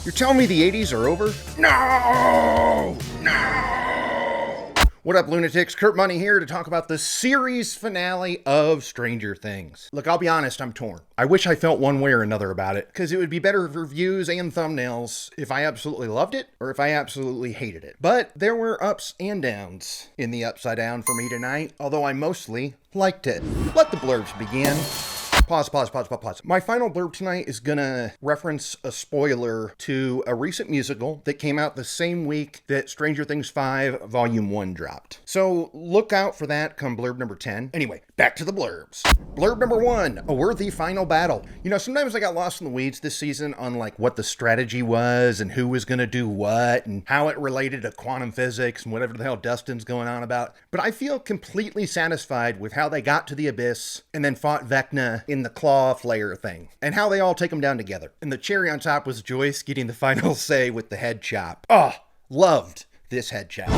You're telling me the 80s are over? No! No! What up, lunatics? Kurt Money here to talk about the series finale of Stranger Things. Look, I'll be honest, I'm torn. I wish I felt one way or another about it, because it would be better for views and thumbnails if I absolutely loved it or if I absolutely hated it. But there were ups and downs in the upside down for me tonight, although I mostly liked it. Let the blurbs begin. Pause. My final blurb tonight is gonna reference a spoiler to a recent musical that came out the same week that Stranger Things 5 Volume 1 dropped. So look out for that come blurb number 10. Anyway, back to the blurbs. Blurb number 1, a worthy final battle. You know, sometimes I got lost in the weeds this season on like what the strategy was and who was gonna do what and how it related to quantum physics and whatever the hell Dustin's going on about. But I feel completely satisfied with how they got to the abyss and then fought Vecna in the claw flare thing, and how they all take them down together. And the cherry on top was Joyce getting the final say with the head chop. Oh, loved this head chop.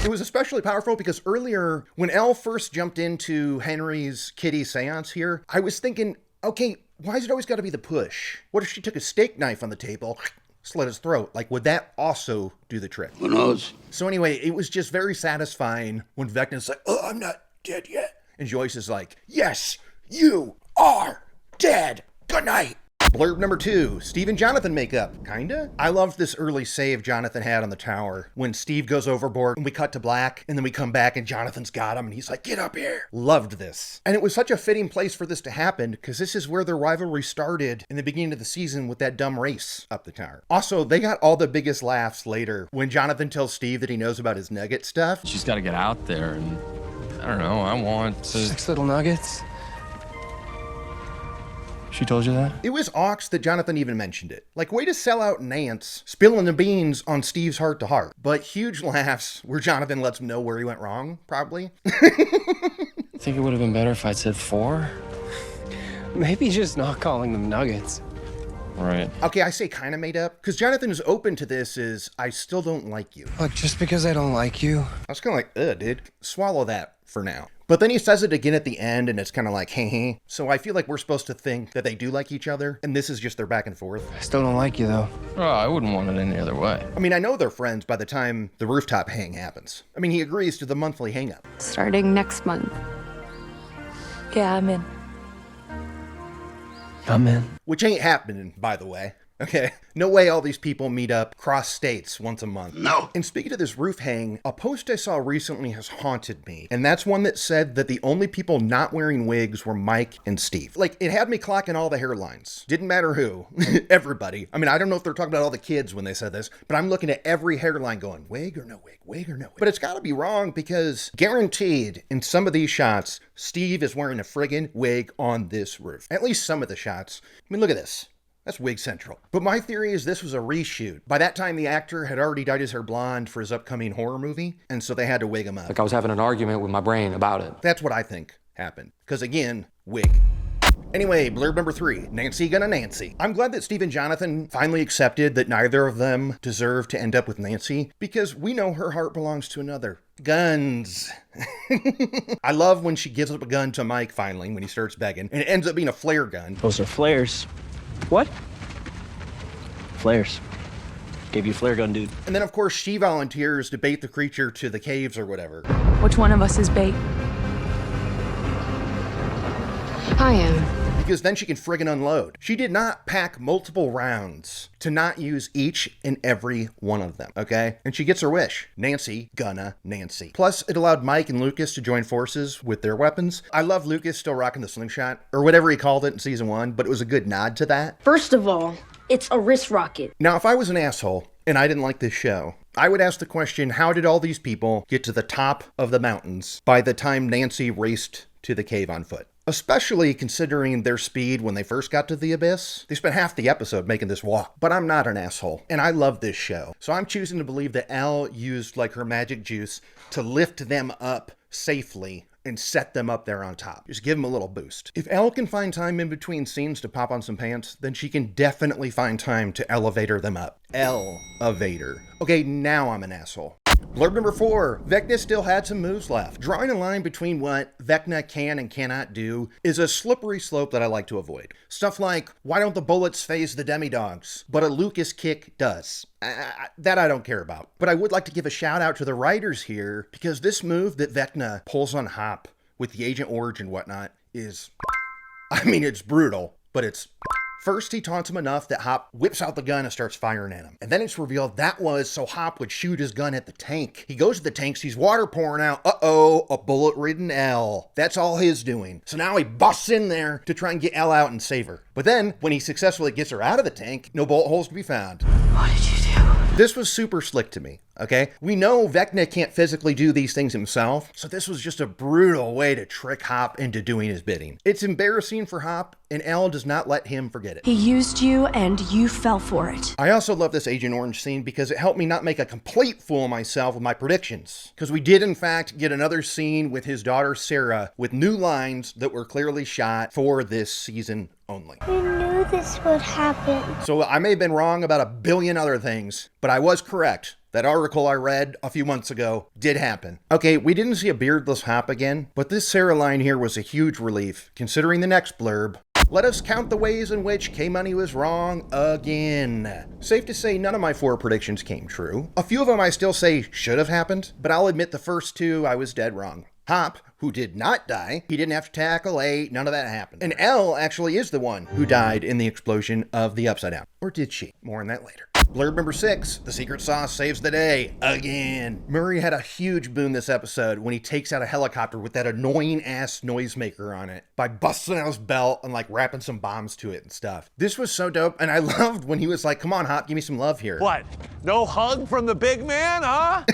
It was especially powerful because earlier, when Elle first jumped into Henry's kitty seance here, I was thinking, okay, why has it always got to be the push? What if she took a steak knife on the table, slit his throat? Like, would that also do the trick? Who knows? So anyway, it was just very satisfying when Vecna's like, oh, I'm not dead yet. And Joyce is like, yes, you are dead. Good night. Blurb number 2, Steve and Jonathan make up. Kinda? I loved this early save Jonathan had on the tower when Steve goes overboard and we cut to black and then we come back and Jonathan's got him and he's like, get up here. Loved this. And it was such a fitting place for this to happen because this is where their rivalry started in the beginning of the season with that dumb race up the tower. Also, they got all the biggest laughs later when Jonathan tells Steve that he knows about his nugget stuff. She's got to get out there and, I don't know, I want to... 6 little nuggets? She told you that? It was Ox that Jonathan even mentioned it. Like, way to sell out Nance, spilling the beans on Steve's heart-to-heart. But huge laughs where Jonathan lets him know where he went wrong, probably. I think it would have been better if I'd said 4. Maybe just not calling them nuggets. Right. Okay, I say kind of made up, because Jonathan is open to this is, I still don't like you. Look, just because I don't like you. I was kind of like, dude. Swallow that for now. But then he says it again at the end, and it's kind of like, hey. So I feel like we're supposed to think that they do like each other, and this is just their back and forth. I still don't like you, though. Oh, I wouldn't want it any other way. I mean, I know they're friends by the time the rooftop hang happens. I mean, he agrees to the monthly hang-up. Starting next month. Yeah, I'm in. I'm in. Which ain't happening, by the way. Okay, no way all these people meet up cross states once a month. No. And speaking of this roof hang, a post I saw recently has haunted me. And that's one that said that the only people not wearing wigs were Mike and Steve. Like, it had me clocking all the hairlines. Didn't matter who. Everybody. I mean, I don't know if they're talking about all the kids when they said this, but I'm looking at every hairline going, wig or no wig, wig or no wig. But it's gotta be wrong because guaranteed in some of these shots, Steve is wearing a friggin' wig on this roof. At least some of the shots. I mean, look at this. That's Wig Central. But my theory is this was a reshoot. By that time, the actor had already dyed his hair blonde for his upcoming horror movie, and so they had to wig him up. Like I was having an argument with my brain about it. That's what I think happened. Because again, wig. Anyway, blurb number 3, Nancy gonna Nancy. I'm glad that Steve and Jonathan finally accepted that neither of them deserve to end up with Nancy, because we know her heart belongs to another. Guns. I love when she gives up a gun to Mike finally, when he starts begging, and it ends up being a flare gun. Those are flares. What? Flares. Gave you a flare gun, dude. And then, of course, she volunteers to bait the creature to the caves or whatever. Which one of us is bait? I am. Because then she can friggin' unload. She did not pack multiple rounds to not use each and every one of them, okay? And she gets her wish. Nancy gonna Nancy. Plus, it allowed Mike and Lucas to join forces with their weapons. I love Lucas still rocking the slingshot, or whatever he called it in season 1, but it was a good nod to that. First of all, it's a wrist rocket. Now, if I was an asshole and I didn't like this show, I would ask the question, how did all these people get to the top of the mountains by the time Nancy raced to the cave on foot? Especially considering their speed when they first got to the abyss. They spent half the episode making this walk. But I'm not an asshole, and I love this show. So I'm choosing to believe that Elle used like her magic juice to lift them up safely and set them up there on top. Just give them a little boost. If Elle can find time in between scenes to pop on some pants, then she can definitely find time to elevator them up. Elevator. Okay, now I'm an asshole. Blurb number 4, Vecna still had some moves left. Drawing a line between what Vecna can and cannot do is a slippery slope that I like to avoid. Stuff like, why don't the bullets phase the demi-dogs, but a Lucas kick does. That I don't care about. But I would like to give a shout out to the writers here, because this move that Vecna pulls on Hop with the Agent Orange and whatnot is, I mean, it's brutal, but it's... First, he taunts him enough that Hop whips out the gun and starts firing at him. And then it's revealed that was so Hop would shoot his gun at the tank. He goes to the tank, sees water pouring out. Uh-oh, a bullet-ridden Elle. That's all his doing. So now he busts in there to try and get Elle out and save her. But then, when he successfully gets her out of the tank, no bullet holes to be found. What did you do? This was super slick to me, okay? We know Vecna can't physically do these things himself, so this was just a brutal way to trick Hop into doing his bidding. It's embarrassing for Hop, and Elle does not let him forget it. He used you, and you fell for it. I also love this Agent Orange scene because it helped me not make a complete fool of myself with my predictions. Because we did, in fact, get another scene with his daughter, Sarah, with new lines that were clearly shot for this season only. We knew this would happen. So I may have been wrong about a billion other things, but I was correct. That article I read a few months ago did happen. Okay, we didn't see a beardless Hop again, but this Sarah line here was a huge relief, considering the next blurb. Let us count the ways in which K-Money was wrong again. Safe to say none of my 4 predictions came true. A few of them I still say should have happened, but I'll admit the first 2 I was dead wrong. Hop, who did not die, he didn't have to tackle A, none of that happened. And Elle actually is the one who died in the explosion of the Upside Down. Or did she? More on that later. Blurb number 6, the secret sauce saves the day, again. Murray had a huge boon this episode when he takes out a helicopter with that annoying ass noisemaker on it by busting out his belt and like wrapping some bombs to it and stuff. This was so dope, and I loved when he was like, come on Hop, give me some love here. What? No hug from the big man, huh?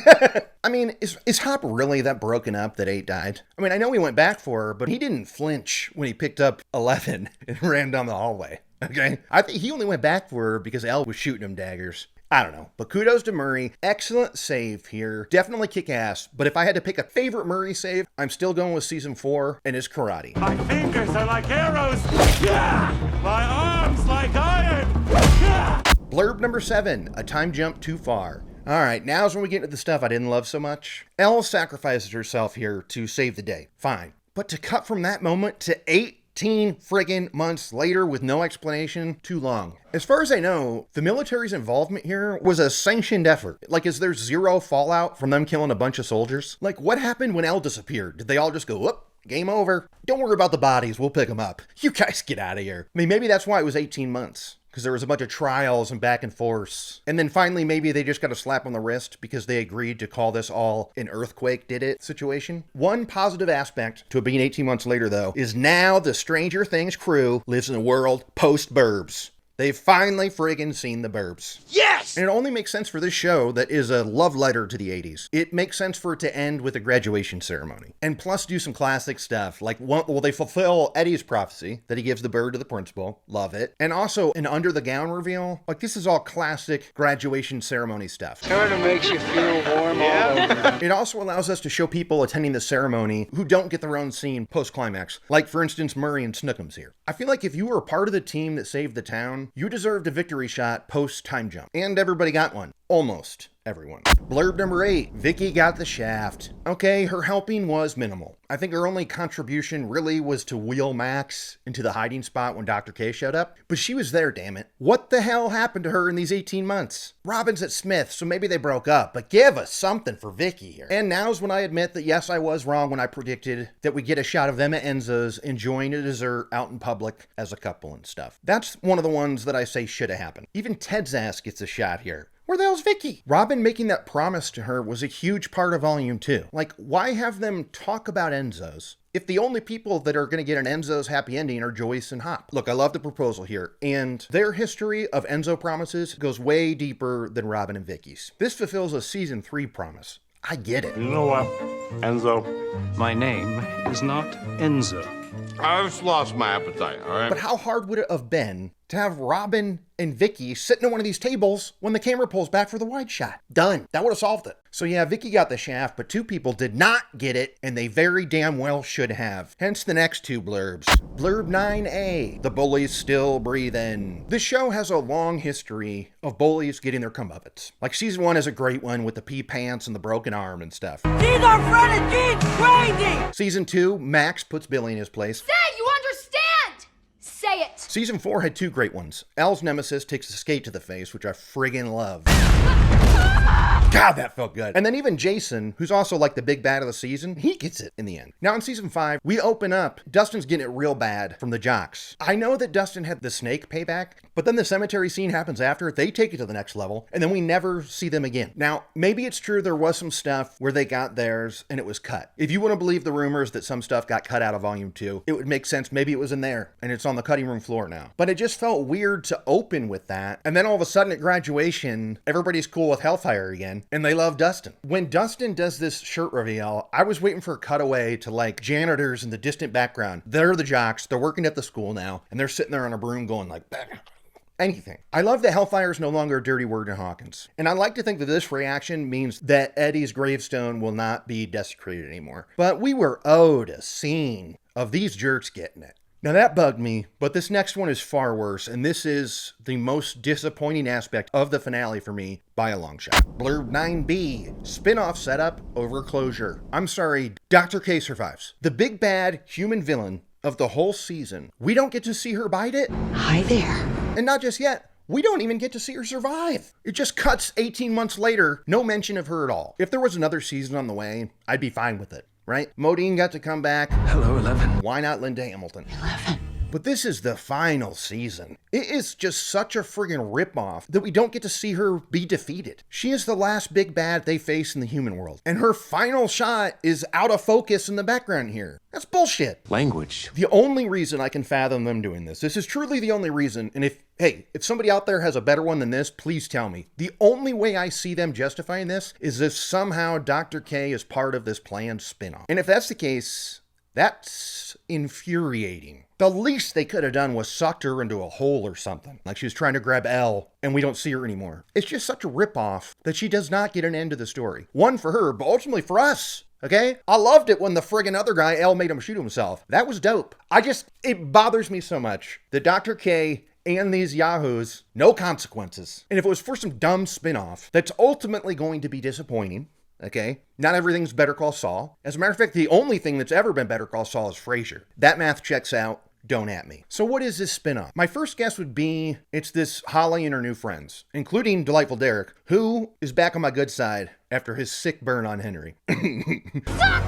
I mean, is Hop really that broken up that 8 died? I mean, I know he went back for her, but he didn't flinch when he picked up 11 and ran down the hallway. Okay? I think he only went back for her because Elle was shooting him daggers. I don't know. But kudos to Murray. Excellent save here. Definitely kick ass. But if I had to pick a favorite Murray save, I'm still going with season 4 and his karate. My fingers are like arrows. Yeah! My arms like iron. Yeah! Blurb number 7, a time jump too far. All right, now's when we get into the stuff I didn't love so much. Elle sacrifices herself here to save the day. Fine. But to cut from that moment to 18 friggin' months later with no explanation, too long. As far as I know, the military's involvement here was a sanctioned effort. Like, is there zero fallout from them killing a bunch of soldiers? Like, what happened when Elle disappeared? Did they all just go, whoop, game over? Don't worry about the bodies, we'll pick them up. You guys get out of here. I mean, maybe that's why it was 18 months. Because there was a bunch of trials and back and forth. And then finally, maybe they just got a slap on the wrist because they agreed to call this all an earthquake did it situation. One positive aspect to it being 18 months later, though, is now the Stranger Things crew lives in a world post-Burbs. They've finally friggin' seen the Burbs. Yes! And it only makes sense for this show that is a love letter to the 80s. It makes sense for it to end with a graduation ceremony. And plus do some classic stuff. Like, well, they fulfill Eddie's prophecy that he gives the bird to the principal. Love it. And also an under the gown reveal. Like, this is all classic graduation ceremony stuff. Kind of makes you feel warm all over. It also allows us to show people attending the ceremony who don't get their own scene post-climax. Like, for instance, Murray and Snookums here. I feel like if you were a part of the team that saved the town, you deserved a victory shot post-time jump. And everybody got one. Almost everyone. Blurb number 8, Vicky got the shaft. Okay, her helping was minimal. I think her only contribution really was to wheel Max into the hiding spot when Dr. K showed up. But she was there, damn it. What the hell happened to her in these 18 months? Robin's at Smith, so maybe they broke up, but give us something for Vicky here. And now's when I admit that yes, I was wrong when I predicted that we get a shot of them at Enzo's enjoying a dessert out in public as a couple and stuff. That's one of the ones that I say should have happened. Even Ted's ass gets a shot here. Where the hell's Vicky? Robin making that promise to her was a huge part of Volume 2. Like, why have them talk about Enzo's if the only people that are going to get an Enzo's happy ending are Joyce and Hop? Look, I love the proposal here, and their history of Enzo promises goes way deeper than Robin and Vicky's. This fulfills a Season 3 promise. I get it. You know what, Enzo? My name is not Enzo. I've lost my appetite, all right? But how hard would it have been to have Robin and Vicky sitting at one of these tables when the camera pulls back for the wide shot. Done. That would have solved it. So yeah, Vicky got the shaft, but 2 people did not get it, and they very damn well should have. Hence the next 2 blurbs. Blurb 9A, the bullies still breathing. This show has a long history of bullies getting their comeuppance. Like season 1 is a great one with the pee pants and the broken arm and stuff. He's our friend and Gene's crazy! Season 2, Max puts Billy in his place. Say you understand! Say it! Season 4 had 2 great ones. Elle's nemesis takes a skate to the face, which I friggin' love. God, that felt good. And then even Jason, who's also like the big bad of the season, he gets it in the end. Now in season 5, we open up. Dustin's getting it real bad from the jocks. I know that Dustin had the snake payback, but then the cemetery scene happens after. They take it to the next level, and then we never see them again. Now, maybe it's true there was some stuff where they got theirs and it was cut. If you want to believe the rumors that some stuff got cut out of volume 2, it would make sense. Maybe it was in there and it's on the cutting room floor now. But it just felt weird to open with that. And then all of a sudden at graduation, everybody's cool with Hellfire again. And they love Dustin. When Dustin does this shirt reveal, I was waiting for a cutaway to like janitors in the distant background. They're the jocks. They're working at the school now. And they're sitting there on a broom going like, bah. Anything. I love that Hellfire is no longer a dirty word in Hawkins. And I like to think that this reaction means that Eddie's gravestone will not be desecrated anymore. But we were owed a scene of these jerks getting it. Now that bugged me, but this next one is far worse, and this is the most disappointing aspect of the finale for me by a long shot. Blurb 9B, spin-off setup over closure. I'm sorry, Dr. K survives. The big bad human villain of the whole season. We don't get to see her bite it. Hi there. And not just yet. We don't even get to see her survive. It just cuts 18 months later, no mention of her at all. If there was another season on the way, I'd be fine with it. Right? Modine got to come back. Hello, 11. Why not Linda Hamilton? 11. But this is the final season. It is just such a friggin' ripoff that we don't get to see her be defeated. She is the last big bad they face in the human world. And her final shot is out of focus in the background here. That's bullshit. Language. The only reason I can fathom them doing this is truly the only reason, and if somebody out there has a better one than this, please tell me. The only way I see them justifying this is if somehow Dr. K is part of this planned spinoff. And if that's the case, that's infuriating. The least they could have done was sucked her into a hole or something, like she was trying to grab Elle and we don't see her anymore. It's just such a ripoff that she does not get an end to the story. One for her, but ultimately for us. Okay? I loved it when the friggin' other guy, Elle, made him shoot himself. That was dope. It bothers me so much that Dr. K and these yahoos, no consequences. And if it was for some dumb spinoff that's ultimately going to be disappointing, okay? Not everything's Better Call Saul. As a matter of fact, the only thing that's ever been Better Call Saul is Frasier. That math checks out. Don't at me. So what is this spinoff? My first guess would be it's this Holly and her new friends, including Delightful Derek, who is back on my good side after his sick burn on Henry. Suck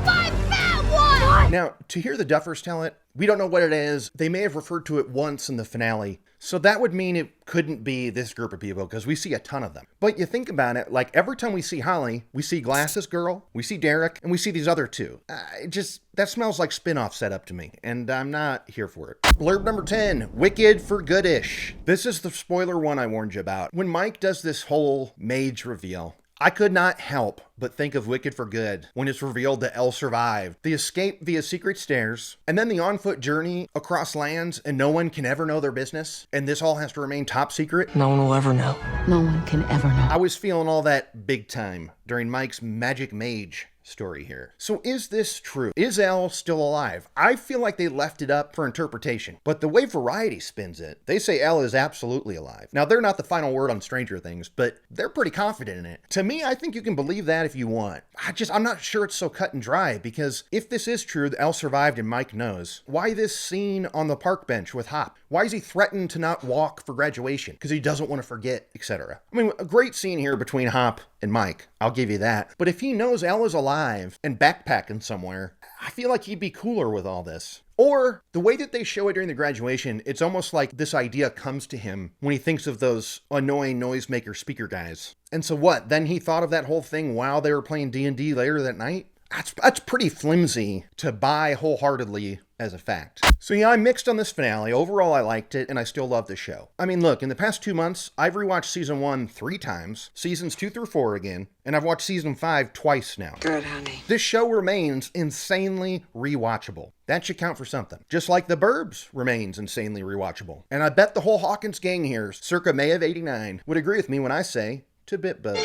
my fat one! Now, to hear the Duffers tell it, we don't know what it is. They may have referred to it once in the finale. So that would mean it couldn't be this group of people because we see a ton of them. But you think about it, like every time we see Holly, we see Glasses Girl, we see Derek, and we see these other two. That smells like spin-off setup to me, and I'm not here for it. Blurb number 10, Wicked for Goodish. This is the spoiler one I warned you about. When Mike does this whole mage reveal, I could not help but think of Wicked for Good when it's revealed that Elle survived. The escape via secret stairs, and then the on-foot journey across lands, and no one can ever know their business, and this all has to remain top secret. No one will ever know. No one can ever know. I was feeling all that big time during Mike's magic mage story here. So is this true? Is Elle still alive? I feel like they left it up for interpretation, but the way Variety spins it, they say Elle is absolutely alive. Now, they're not the final word on Stranger Things, but they're pretty confident in it. To me, I think you can believe that if you want. I'm not sure it's so cut and dry, because if this is true that Elle survived and Mike knows, why this scene on the park bench with Hop? Why is he threatened to not walk for graduation? Because he doesn't want to forget, etc. I mean, a great scene here between Hop and Mike. I'll give you that. But if he knows Elle is alive and backpacking somewhere, I feel like he'd be cooler with all this. Or the way that they show it during the graduation, it's almost like this idea comes to him when he thinks of those annoying noisemaker speaker guys. And so what? Then he thought of that whole thing while they were playing D&D later that night? That's pretty flimsy to buy wholeheartedly as a fact. So yeah, I'm mixed on this finale. Overall, I liked it, and I still love the show. I mean, look, in the past 2 months, I've rewatched season 1 3 times, seasons 2 through 4 again, and I've watched season 5 twice now. Good, honey. This show remains insanely rewatchable. That should count for something. Just like the Burbs remains insanely rewatchable. And I bet the whole Hawkins gang here, circa May of '89, would agree with me when I say, to bit boat.